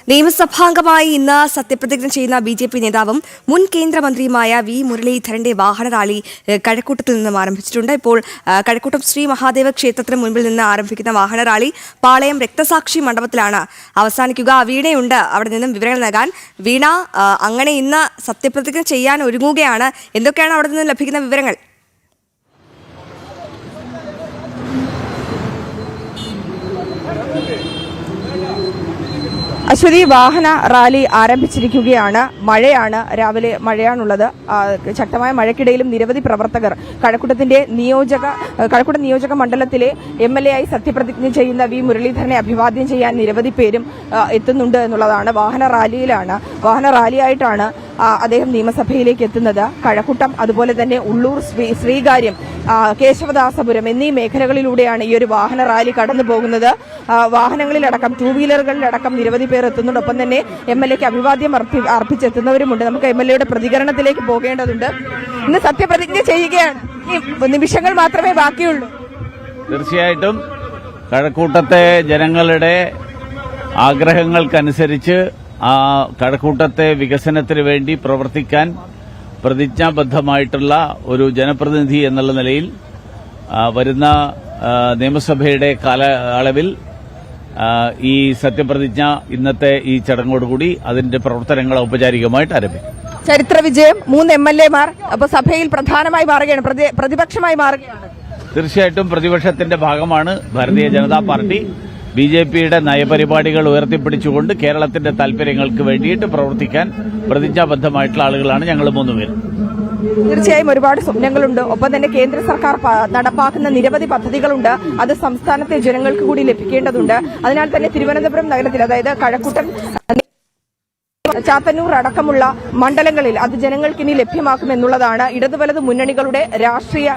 നിയമസഭാംഗമായി ഇന്ന് സത്യപ്രതിജ്ഞ ചെയ്യുന്ന ബി.ജെ.പി. നേതാവും മുൻ കേന്ദ്രമന്ത്രിയുമായ വി മുരളീധരന്റെ വാഹന റാലി കഴക്കൂട്ടത്തിൽ നിന്നും ആരംഭിച്ചിട്ടുണ്ട്. ഇപ്പോൾ കഴക്കൂട്ടം ശ്രീ മഹാദേവ ക്ഷേത്രത്തിന് മുൻപിൽ നിന്ന് ആരംഭിക്കുന്ന വാഹന റാലി പാളയം രക്തസാക്ഷി മണ്ഡപത്തിലാണ് അവസാനിക്കുക. വീണയുണ്ട് അവിടെ നിന്നും വിവരങ്ങൾ നൽകാൻ. വീണ, അങ്ങനെ ഇന്ന് സത്യപ്രതിജ്ഞ ചെയ്യാൻ ഒരുങ്ങുകയാണ്. എന്തൊക്കെയാണ് അവിടെ നിന്നും ലഭിക്കുന്ന വിവരങ്ങൾ? അശ്വതി, വാഹന റാലി ആരംഭിച്ചിരിക്കുകയാണ്. മഴയാണ്, രാവിലെ മഴയാണുള്ളത്. ശക്തമായ മഴയ്ക്കിടയിലും നിരവധി പ്രവർത്തകർ കഴക്കൂട്ടം നിയോജക മണ്ഡലത്തിലെ MLA ആയി സത്യപ്രതിജ്ഞ ചെയ്യുന്ന വി മുരളീധരനെ അഭിവാദ്യം ചെയ്യാൻ നിരവധി പേരും എത്തുന്നുണ്ട് എന്നുള്ളതാണ്. വാഹന റാലിയായിട്ടാണ് അദ്ദേഹം നിയമസഭയിലേക്ക് എത്തുന്നത്. കഴക്കൂട്ടം, അതുപോലെ തന്നെ ഉള്ളൂർ, ശ്രീകാര്യം, കേശവദാസപുരം എന്നീ മേഖലകളിലൂടെയാണ് ഈ ഒരു വാഹന റാലി കടന്നു പോകുന്നത്. വാഹനങ്ങളിലടക്കം, ടൂ വീലറുകളിലടക്കം നിരവധി പേർ എത്തുന്നുണ്ട്. ഒപ്പം തന്നെ MLAക്ക് അഭിവാദ്യം അർപ്പിച്ചെത്തുന്നവരുമുണ്ട്. നമുക്ക് MLAയുടെ പ്രതികരണത്തിലേക്ക് പോകേണ്ടതുണ്ട്. ഇന്ന് സത്യപ്രതിജ്ഞ ചെയ്യുകയാണ്. നിമിഷങ്ങൾ മാത്രമേ ബാക്കിയുള്ളൂ. തീർച്ചയായിട്ടും കഴക്കൂട്ടത്തെ ജനങ്ങളുടെ ആഗ്രഹങ്ങൾക്കനുസരിച്ച് കഴക്കൂട്ടത്തെ വികസനത്തിന് വേണ്ടി പ്രവർത്തിക്കാൻ പ്രതിജ്ഞാബദ്ധമായിട്ടുള്ള ഒരു ജനപ്രതിനിധി എന്നുള്ള നിലയിൽ വരുന്ന നിയമസഭയുടെ കാലയളവിൽ ഈ സത്യപ്രതിജ്ഞ ഇന്നത്തെ ഈ ചടങ്ങോടുകൂടി അതിന്റെ പ്രവർത്തനങ്ങൾ ഔപചാരികമായിട്ട് ആരംഭിക്കും. ചരിത്ര വിജയം, 3 MLA-മാർ അപ്പോൾ സഭയിൽ പ്രധാനമായി മാറുകയാണ്, പ്രതിപക്ഷമായി മാറുകയാണ്. തീർച്ചയായിട്ടും പ്രതിപക്ഷത്തിന്റെ ഭാഗമാണ് ഭാരതീയ ജനതാ പാർട്ടി. BJPയുടെ നയപരിപാടികൾ ഉയർത്തിപ്പിടിച്ചുകൊണ്ട് കേരളത്തിന്റെ താൽപര്യങ്ങൾക്ക് വേണ്ടിയിട്ട് പ്രവർത്തിക്കാൻ പ്രതിജ്ഞാബദ്ധമായിട്ടുള്ള ആളുകളാണ് ഞങ്ങൾ 3 പേര്. തീർച്ചയായും ഒരുപാട് സ്വപ്നങ്ങളുണ്ട്. ഒപ്പം തന്നെ കേന്ദ്ര സർക്കാർ നടപ്പാക്കുന്ന നിരവധി പദ്ധതികളുണ്ട്. അത് സംസ്ഥാനത്തെ ജനങ്ങൾക്ക് കൂടി ലഭിക്കേണ്ടതുണ്ട്. അതിനാൽ തന്നെ തിരുവനന്തപുരം നഗരത്തിൽ, അതായത് കഴക്കൂട്ടം, ചാത്തന്നൂർ അടക്കമുള്ള മണ്ഡലങ്ങളിൽ അത് ജനങ്ങൾക്ക് ഇനി ലഭ്യമാക്കുമെന്നുള്ളതാണ്. ഇടതു വലത് മുന്നണികളുടെ രാഷ്ട്രീയ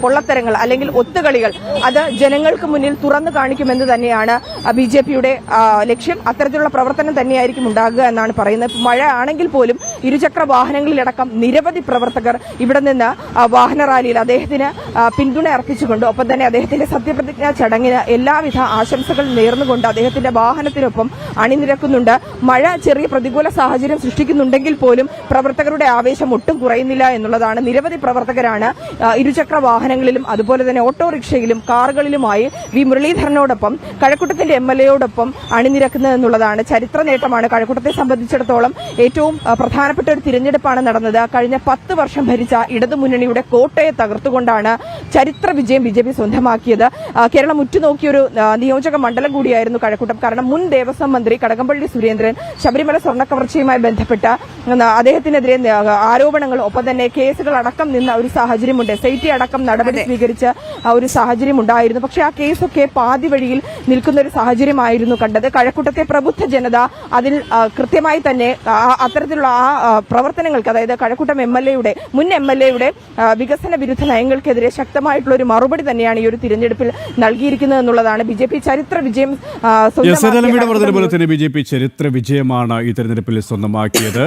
പൊള്ളത്തരങ്ങൾ അല്ലെങ്കിൽ ഒത്തുകളികൾ അത് ജനങ്ങൾക്ക് മുന്നിൽ തുറന്നു കാണിക്കുമെന്ന് തന്നെയാണ് BJPയുടെ ലക്ഷ്യം. അത്തരത്തിലുള്ള പ്രവർത്തനം തന്നെയായിരിക്കും ഉണ്ടാകുക എന്നാണ് പറയുന്നത്. മഴ ആണെങ്കിൽ പോലും ഇരുചക്ര വാഹനങ്ങളിലടക്കം നിരവധി പ്രവർത്തകർ ഇവിടെ നിന്ന് വാഹന റാലിയിൽ അദ്ദേഹത്തിന് പിന്തുണ അർപ്പിച്ചുകൊണ്ട്, ഒപ്പം തന്നെ അദ്ദേഹത്തിന്റെ സത്യപ്രതിജ്ഞാ ചടങ്ങിന് എല്ലാവിധ ആശംസകൾ നേർന്നുകൊണ്ട് അദ്ദേഹത്തിന്റെ വാഹനത്തിനൊപ്പം അണിനിരക്കുന്നുണ്ട്. മഴ ചെറിയ പ്രതികൂല സാഹചര്യം സൃഷ്ടിക്കുന്നുണ്ടെങ്കിൽ പോലും പ്രവർത്തകരുടെ ആവേശം ഒട്ടും കുറയുന്നില്ല എന്നുള്ളതാണ്. നിരവധി പ്രവർത്തകരാണ് ഇരുചക്ര വാഹനങ്ങളിലും അതുപോലെ തന്നെ ഓട്ടോറിക്ഷയിലും കാറുകളിലുമായി വി മുരളീധരനോടൊപ്പം കഴക്കൂട്ടത്തിന്റെ MLAയോടൊപ്പം അണിനിരക്കുന്നതെന്നുള്ളതാണ്. ചരിത്ര നേട്ടമാണ്. കഴക്കൂട്ടത്തെ സംബന്ധിച്ചിടത്തോളം ഏറ്റവും പ്രധാനപ്പെട്ട ഒരു തിരഞ്ഞെടുപ്പാണ് നടന്നത്. കഴിഞ്ഞ 10 വർഷം ഭരിച്ച ഇടതുമുന്നണിയുടെ കോട്ടയെ തകർത്തുകൊണ്ടാണ് ചരിത്ര വിജയം BJP സ്വന്തമാക്കിയത്. കേരളം ഉറ്റുനോക്കിയൊരു നിയോജക മണ്ഡലം കൂടിയായിരുന്നു കഴക്കൂട്ടം. കാരണം മുൻ ദേവസ്വം മന്ത്രി കടകംപള്ളി സുരേന്ദ്രൻ ശബരിമല സ്വർണ്ണക്കവർച്ചയുമായി ബന്ധപ്പെട്ട അദ്ദേഹത്തിനെതിരെ ആരോപണങ്ങൾ, ഒപ്പം തന്നെ കേസുകൾ അടക്കം നിന്ന ഒരു സാഹചര്യമുണ്ട്. SIT അടക്കം നടപടി സ്വീകരിച്ച ഒരു സാഹചര്യം ഉണ്ടായിരുന്നു. പക്ഷേ ആ കേസൊക്കെ പാതി വഴിയിൽ നിൽക്കുന്ന ഒരു സാഹചര്യമായിരുന്നു കണ്ടത്. കഴക്കൂട്ടത്തെ പ്രബുദ്ധ ജനത അതിൽ കൃത്യമായി തന്നെ അത്തരത്തിലുള്ള പ്രവർത്തനങ്ങൾക്ക്, അതായത് കഴക്കൂട്ടം മുൻ MLAയുടെ വികസന വിരുദ്ധ നയങ്ങൾക്കെതിരെ ശക്തമായിട്ടുള്ള ഒരു മറുപടി തന്നെയാണ് ഈ ഒരു തിരഞ്ഞെടുപ്പിൽ നൽകിയിരിക്കുന്നത് എന്നുള്ളതാണ്. BJP ചരിത്ര വിജയം BJP ചരിത്ര വിജയമാണ് ഈ തെരഞ്ഞെടുപ്പിൽ സ്വന്തമാക്കിയത്.